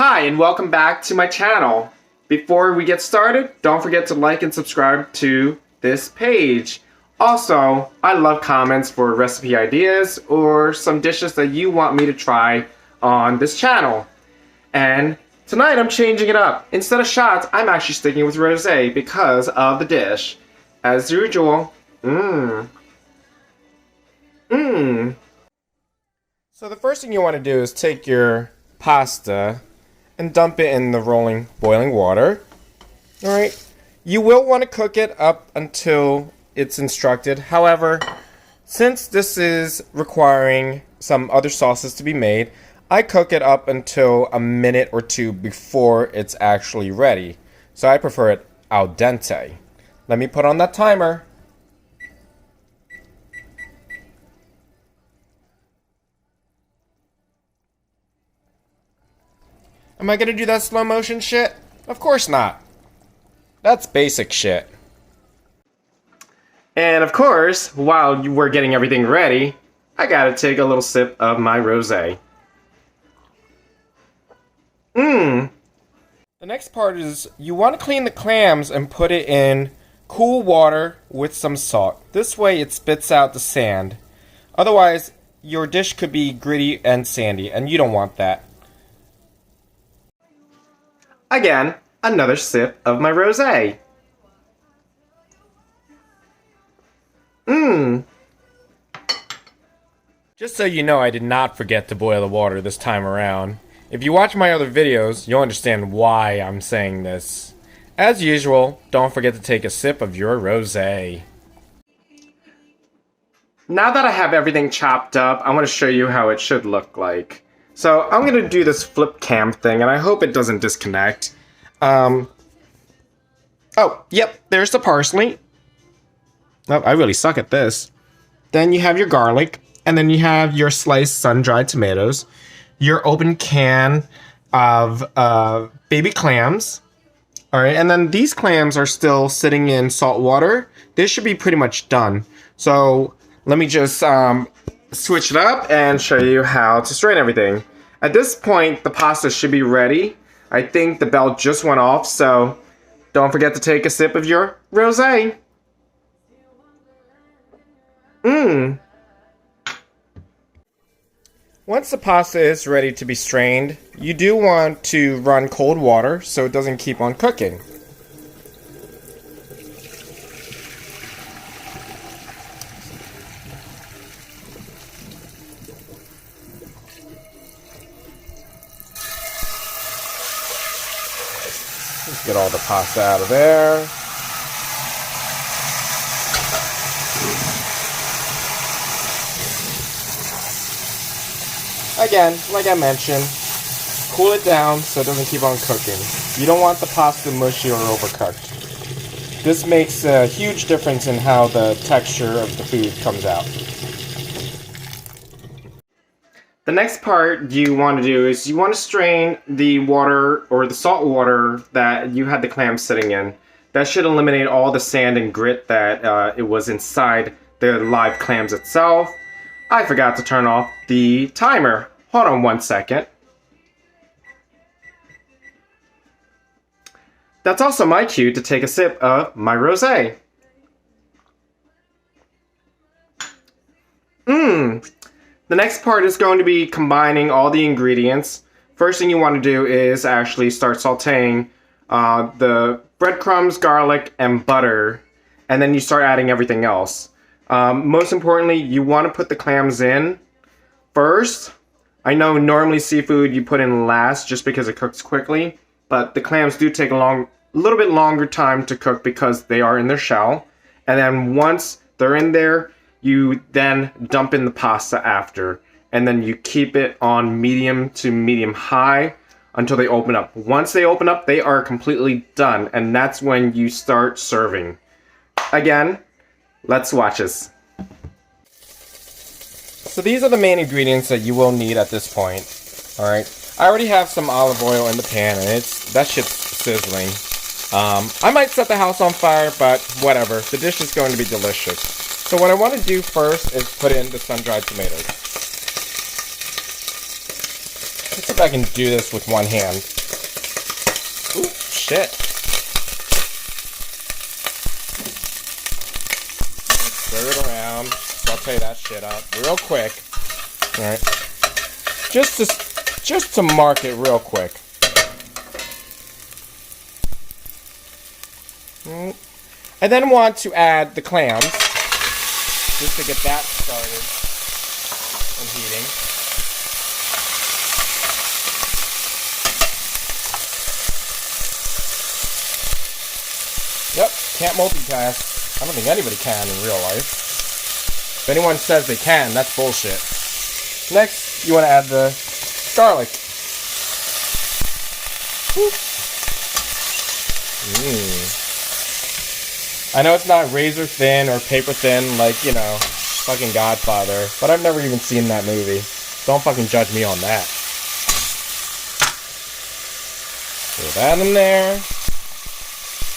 Hi, and welcome back to my channel. Before we get started, don't forget to like and subscribe to this page. Also, I love comments for recipe ideas or some dishes that you want me to try on this channel. And tonight I'm changing it up. Instead of shots, I'm actually sticking with rosé because of the dish. As usual, So the first thing you want to do is take your pasta and dump it in the boiling water. Alright, you will want to cook it up until it's instructed. However, since this is requiring some other sauces to be made, I cook it up until a minute or two before it's actually ready. So I prefer it al dente. Let me put on that timer. Am I gonna do that slow motion shit? Of course not. That's basic shit. And of course, while we're getting everything ready, I gotta take a little sip of my rosé. The next part is you want to clean the clams and put it in cool water with some salt. This way it spits out the sand. Otherwise, your dish could be gritty and sandy, and you don't want that. Again, another sip of my rosé. Just so you know, I did not forget to boil the water this time around. If you watch my other videos, you'll understand why I'm saying this. As usual, don't forget to take a sip of your rosé. Now that I have everything chopped up, I want to show you how it should look like. So I'm going to do this flip cam thing, and I hope it doesn't disconnect. Oh, yep, there's the parsley. Oh, I really suck at this. Then you have your garlic, and then you have your sliced sun-dried tomatoes, your open can of baby clams. Alright, and then these clams are still sitting in salt water. This should be pretty much done. So let me just switch it up and show you how to strain everything. At this point, the pasta should be ready. I think the bell just went off, so don't forget to take a sip of your rosé. Once the pasta is ready to be strained, you do want to run cold water so it doesn't keep on cooking. Let's get all the pasta out of there. Again, like I mentioned, cool it down so it doesn't keep on cooking. You don't want the pasta mushy or overcooked. This makes a huge difference in how the texture of the food comes out. The next part you want to do is you want to strain the water or the salt water that you had the clams sitting in. That should eliminate all the sand and grit that it was inside the live clams itself. I forgot to turn off the timer. Hold on 1 second. That's also my cue to take a sip of my rosé. The next part is going to be combining all the ingredients. First thing you want to do is actually start sauteing the breadcrumbs, garlic, and butter. And then you start adding everything else. Most importantly, you want to put the clams in first. I know normally seafood you put in last just because it cooks quickly, but the clams do take a little bit longer time to cook because they are in their shell. And then once they're in there, you then dump in the pasta after, and then you keep it on medium to medium high until they open up. Once they open up, they are completely done, and that's when you start serving. Again, let's watch this. So these are the main ingredients that you will need at this point. Alright, I already have some olive oil in the pan, and that shit's sizzling. I might set the house on fire, but whatever. The dish is going to be delicious. So what I want to do first is put in the sun-dried tomatoes. Let's see if I can do this with one hand. Ooh, shit. Stir it around. Saute that shit up real quick. Alright. Just to mark it real quick. I then want to add the clams, just to get that started and heating. Yep, can't multitask. I don't think anybody can in real life. If anyone says they can, that's bullshit. Next, you want to add the garlic. I know it's not razor thin or paper thin like, you know, fucking Godfather, but I've never even seen that movie. Don't fucking judge me on that. Throw that in there.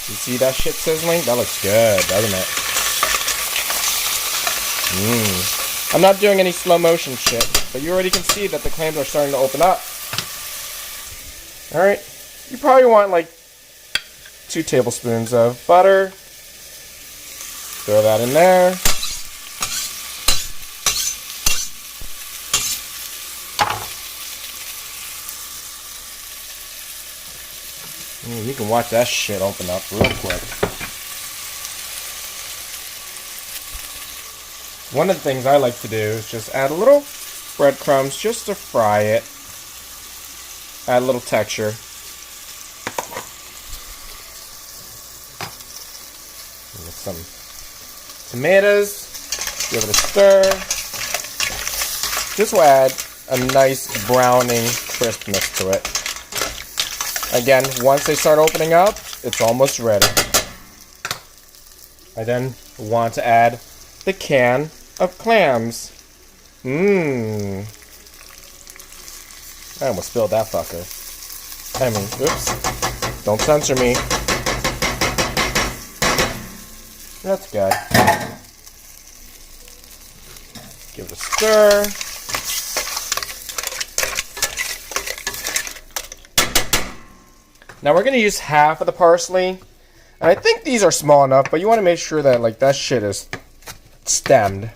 You see that shit sizzling? That looks good, doesn't it? I'm not doing any slow motion shit, but you already can see that the clams are starting to open up. Alright, you probably want like 2 tablespoons of butter. Throw that in there. You can watch that shit open up real quick. One of the things I like to do is just add a little breadcrumbs just to fry it. Add a little texture. With some tomatoes. Give it a stir. This will add a nice browning crispness to it. Again, once they start opening up, it's almost ready. I then want to add the can of clams. I almost spilled that fucker. I mean, oops. Don't censor me. That's good. Give it a stir. Now we're going to use half of the parsley. And I think these are small enough, but you want to make sure that like that shit is stemmed.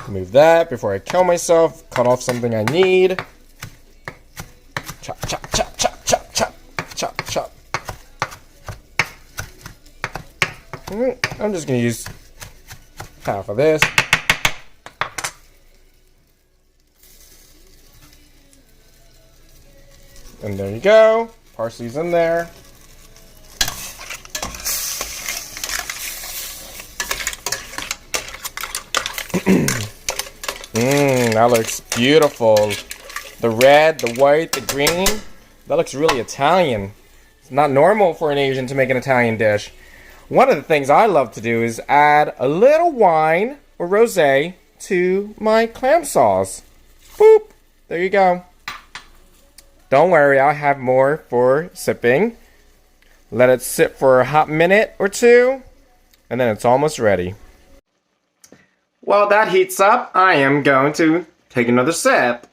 Move that before I kill myself. Cut off something I need. Chop, chop, chop, chop, chop, chop, chop, chop. I'm just going to use half of this. And there you go. Parsley's in there. That looks beautiful. The red, the white, the green. That looks really Italian. It's not normal for an Asian to make an Italian dish. One of the things I love to do is add a little wine or rosé to my clam sauce. Boop. There you go. Don't worry, I'll have more for sipping. Let it sit for a hot minute or two, and then it's almost ready. While that heats up, I am going to take another sip.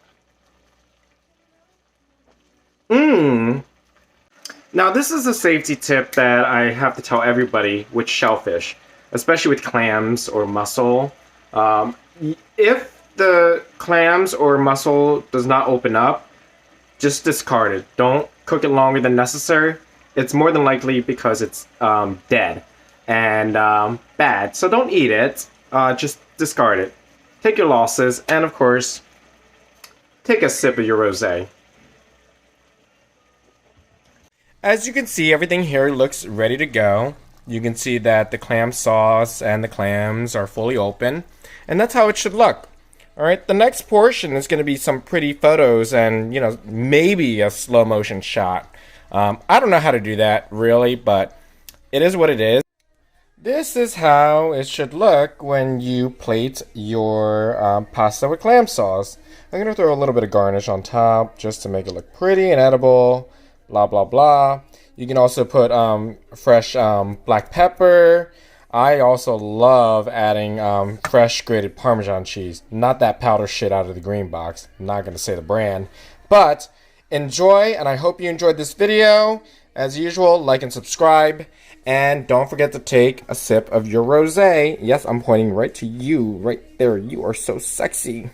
Now this is a safety tip that I have to tell everybody with shellfish, especially with clams or mussel. If the clams or mussel does not open up, just discard it. Don't cook it longer than necessary. It's more than likely because it's dead and bad. So don't eat it. Just discard it. Take your losses, and of course, take a sip of your rosé. As you can see, everything here looks ready to go. You can see that the clam sauce and the clams are fully open, and that's how it should look. Alright, the next portion is going to be some pretty photos and, you know, maybe a slow motion shot. I don't know how to do that, really, but it is what it is. This is how it should look when you plate your pasta with clam sauce. I'm going to throw a little bit of garnish on top just to make it look pretty and edible. Blah, blah, blah. You can also put fresh black pepper. I also love adding fresh grated Parmesan cheese. Not that powder shit out of the green box. I'm not going to say the brand. But enjoy, and I hope you enjoyed this video. As usual, like and subscribe. And don't forget to take a sip of your rosé. Yes, I'm pointing right to you, right there. You are so sexy.